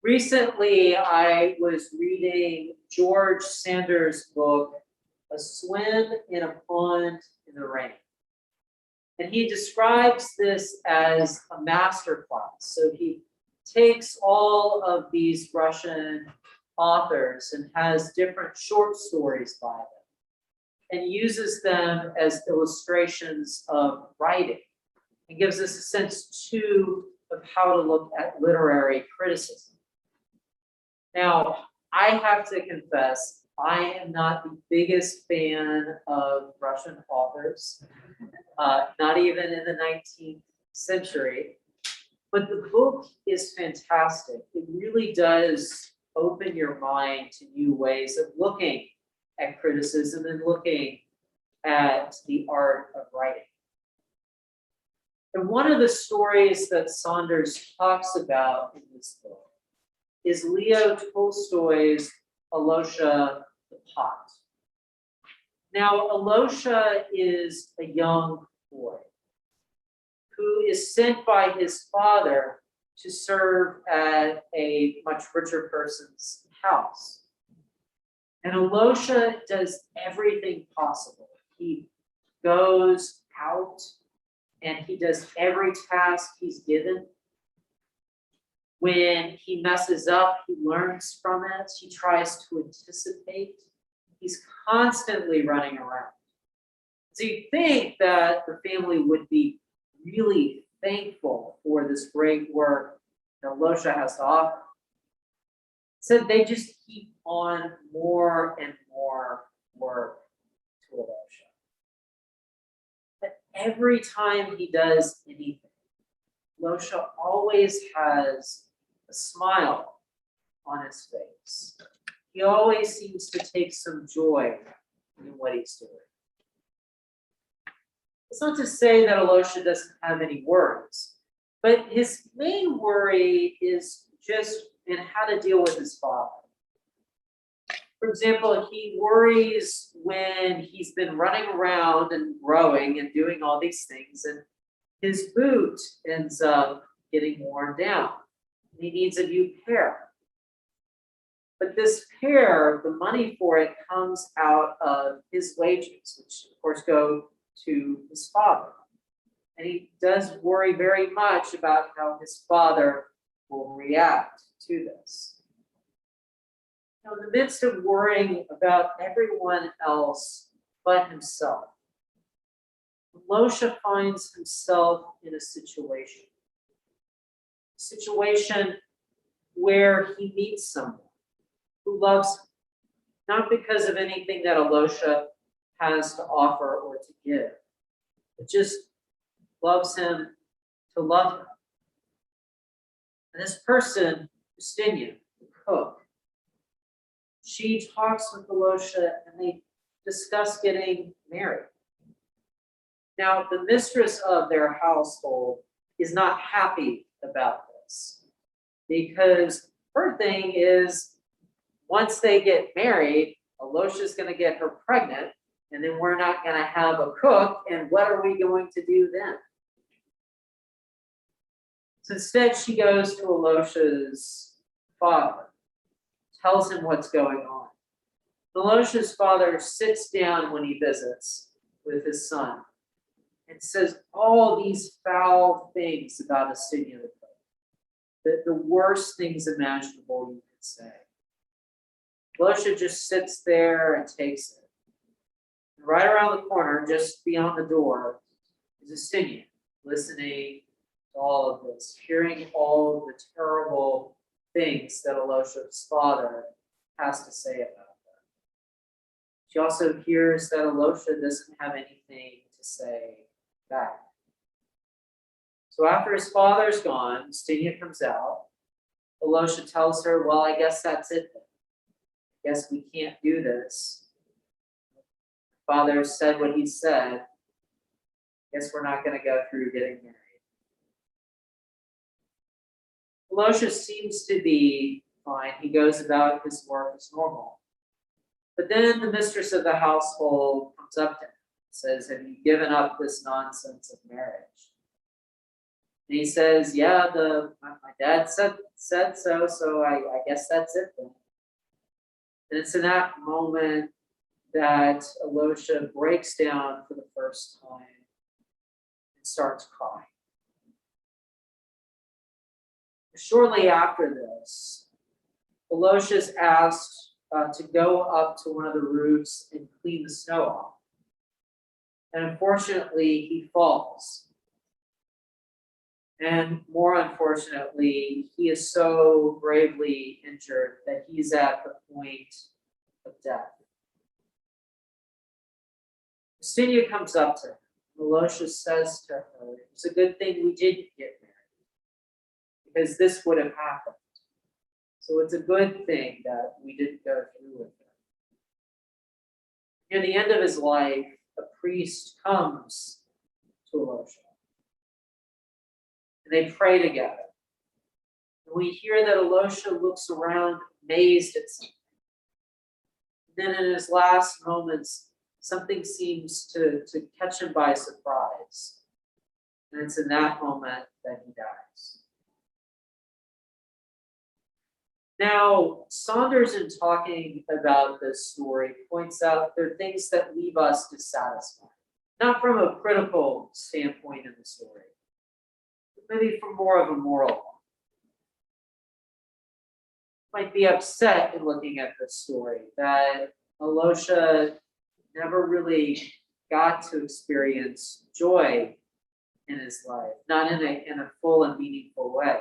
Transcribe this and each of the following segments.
Recently, I was reading George Sanders' book, A Swim in a Pond in the Rain. And he describes this as a master class. So he takes all of these Russian authors and has different short stories by them and uses them as illustrations of writing and gives us a sense too of how to look at literary criticism. Now, I have to confess, I am not the biggest fan of Russian authors, not even in the 19th century, but the book is fantastic. It really does open your mind to new ways of looking at criticism and looking at the art of writing. And one of the stories that Saunders talks about in this book is Leo Tolstoy's Alyosha the Pot. Now, Alyosha is a young boy who is sent by his father to serve at a much richer person's house. And Alyosha does everything possible. He goes out and he does every task he's given. When he messes up, he learns from it. He tries to anticipate. He's constantly running around. So you think that the family would be really thankful for this great work that Alyosha has to offer. So they just keep on more and more work to Alyosha. But every time he does anything, Alyosha always has a smile on his face. He always seems to take some joy in what he's doing. It's not to say that Alyosha doesn't have any worries, but his main worry is just in how to deal with his father. For example, he worries when he's been running around and growing and doing all these things, and his boot ends up getting worn down. He needs a new pair. But this pair, the money for it comes out of his wages, which of course go to his father. And he does worry very much about how his father will react to this. Now, in the midst of worrying about everyone else but himself, Alyosha finds himself in a situation where he meets someone who loves him, not because of anything that Alyosha has to offer or to give, but just loves him to love him. And this person, Justinia, the cook, she talks with Alyosha and they discuss getting married. Now, the mistress of their household is not happy about this because her thing is once they get married, Alyosha's going to get her pregnant, and then we're not going to have a cook, and what are we going to do then? So instead, she goes to Alyosha's father, tells him what's going on. Alyosha's father sits down when he visits with his son and says all these foul things about Justinia the cook, the worst things imaginable you could say. Alyosha just sits there and takes it. And right around the corner, just beyond the door, is Justinia, listening to all of this, hearing all of the terrible things that Alyosha's father has to say about her. She also hears that Alyosha doesn't have anything to say back. So after his father's gone, Justinia comes out. Alyosha tells her, well, I guess that's it then. I guess we can't do this. Father said what he said. Guess we're not going to go through getting married. Alyosha seems to be fine. He goes about his work as normal. But then the mistress of the household comes up to him and says, have you given up this nonsense of marriage? And he says, yeah, my dad said so, so I guess that's it then. And it's in that moment that Elisha breaks down for the first time and starts crying. Shortly after this, Elisha is asked to go up to one of the roofs and clean the snow off. And unfortunately, he falls. And more unfortunately, he is so gravely injured that he's at the point of death. Justinia comes up to him. Elisha says to her, it's a good thing we didn't get married, because this would have happened. So it's a good thing that we didn't go through with it. Near the end of his life, a priest comes to Elisha. And they pray together. And we hear that Elisha looks around amazed at something. And then in his last moments, something seems to catch him by surprise. And it's in that moment that he dies. Now, Saunders, in talking about this story, points out there are things that leave us dissatisfied. Not from a critical standpoint in the story, but maybe from more of a moral one. Might be upset in looking at this story that Elisha never really got to experience joy in his life, not in a full and meaningful way.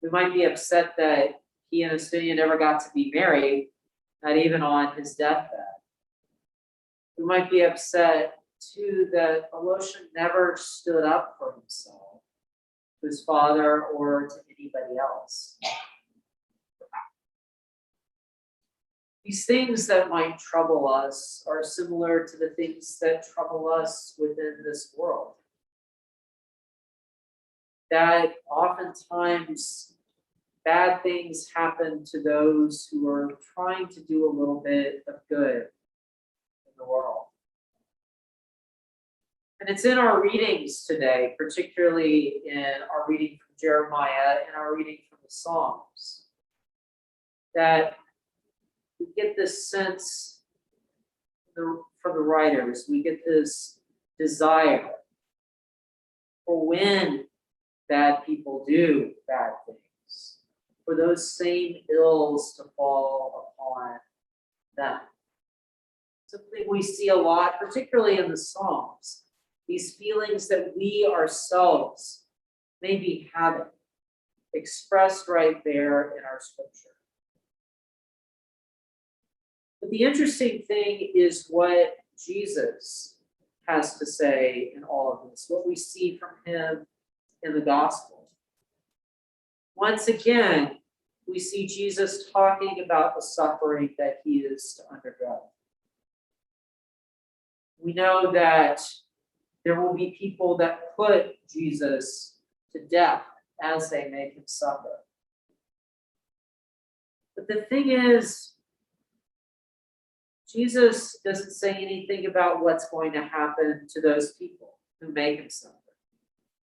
We might be upset that he and Justinia never got to be married, not even on his deathbed. We might be upset too that Elisha never stood up for himself, to his father, or to anybody else. These things that might trouble us are similar to the things that trouble us within this world. That oftentimes bad things happen to those who are trying to do a little bit of good in the world. And it's in our readings today, particularly in our reading from Jeremiah and our reading from the Psalms, that we get this sense from the writers, we get this desire for when bad people do bad things, for those same ills to fall upon them. Something we see a lot, particularly in the Psalms, these feelings that we ourselves may be having, expressed right there in our scripture. But the interesting thing is what Jesus has to say in all of this, what we see from him in the gospel. Once again, we see Jesus talking about the suffering that he is to undergo. We know that there will be people that put Jesus to death as they make him suffer. But the thing is, Jesus doesn't say anything about what's going to happen to those people who make him suffer,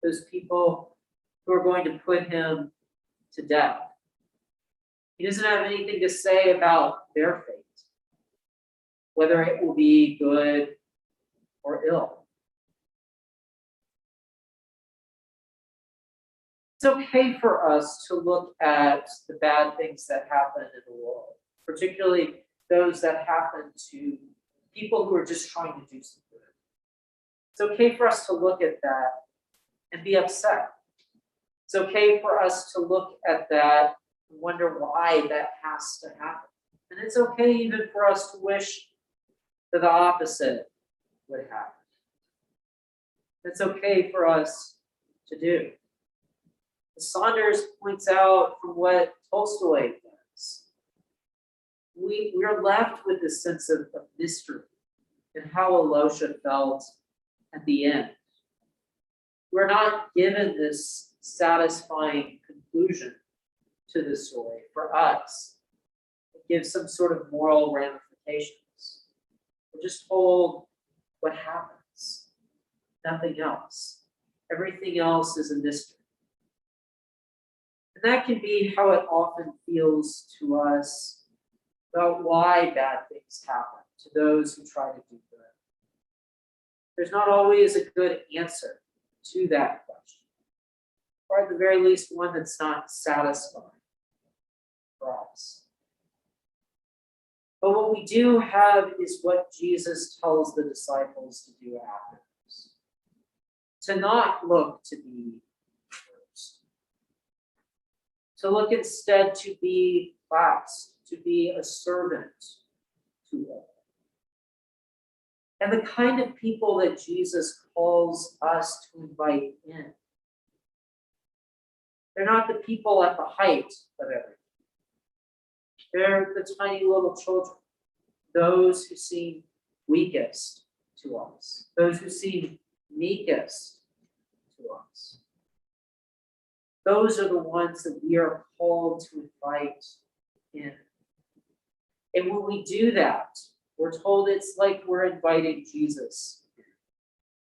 those people who are going to put him to death. He doesn't have anything to say about their fate, whether it will be good or ill. It's okay for us to look at the bad things that happen in the world, particularly those that happen to people who are just trying to do some good. It's okay for us to look at that and be upset. It's okay for us to look at that and wonder why that has to happen. And it's okay even for us to wish that the opposite would happen. It's okay for us to do. As Saunders points out from what Tolstoy does, we're left with this sense of mystery and how Elisha felt at the end. We're not given this satisfying conclusion to the story for us. It gives some sort of moral ramifications. We're just told what happens, nothing else. Everything else is a mystery. And that can be how it often feels to us about why bad things happen to those who try to do good. There's not always a good answer to that question, or at the very least, one that's not satisfying for us. But what we do have is what Jesus tells the disciples to do afterwards. To not look to be first. To look instead to be last, to be a servant to all. And the kind of people that Jesus calls us to invite in. They're not the people at the height of everything. They're the tiny little children, those who seem weakest to us, those who seem meekest to us. Those are the ones that we are called to invite in. And when we do that, we're told it's like we're inviting Jesus.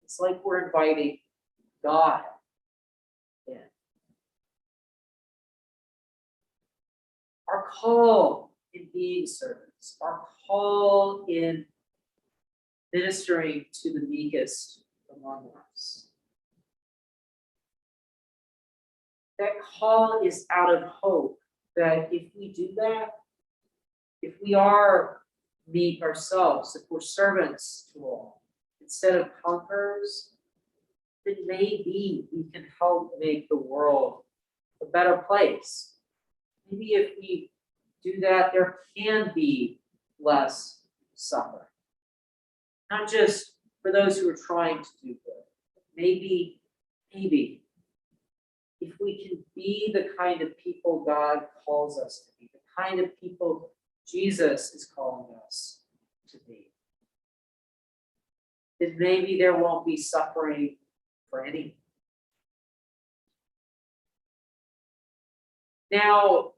It's like we're inviting God in. Our call in being servants, our call in ministering to the meekest among us. That call is out of hope that if we do that, if we are meek ourselves, if we're servants to all, instead of conquerors, then maybe we can help make the world a better place. Maybe if we do that, there can be less suffering. Not just for those who are trying to do good. Maybe if we can be the kind of people God calls us to be, the kind of people Jesus is calling us to be, then maybe there won't be suffering for anyone. Now,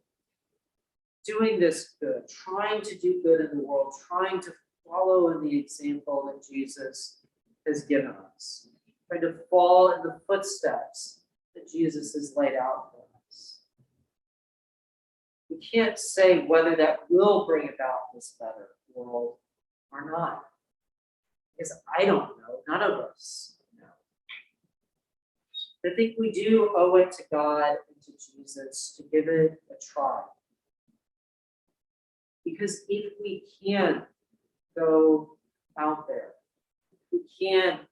doing this good, trying to do good in the world, trying to follow in the example that Jesus has given us, trying to fall in the footsteps that Jesus has laid out for us. We can't say whether that will bring about this better world or not, because I don't know, none of us know. I think we do owe it to God and to Jesus to give it a try. Because if we can go out there, we can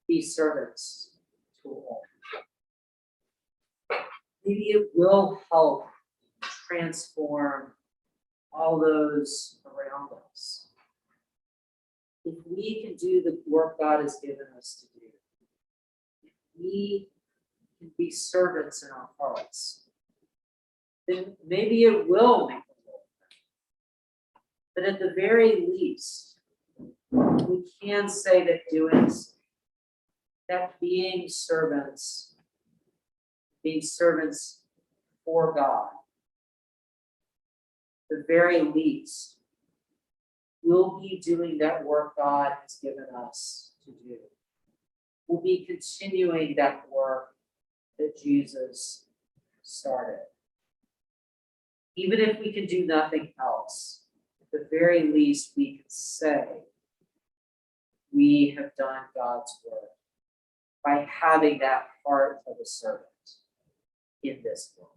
be servants to all. Maybe it will help transform all those around us. If we can do the work God has given us to do, if we can be servants in our hearts, then maybe it will make the world better. But at the very least, we can say that being servants for God, the very least, we'll be doing that work God has given us to do. We'll be continuing that work that Jesus started. Even if we can do nothing else, at the very least, we can say we have done God's work by having that heart of a servant in this world.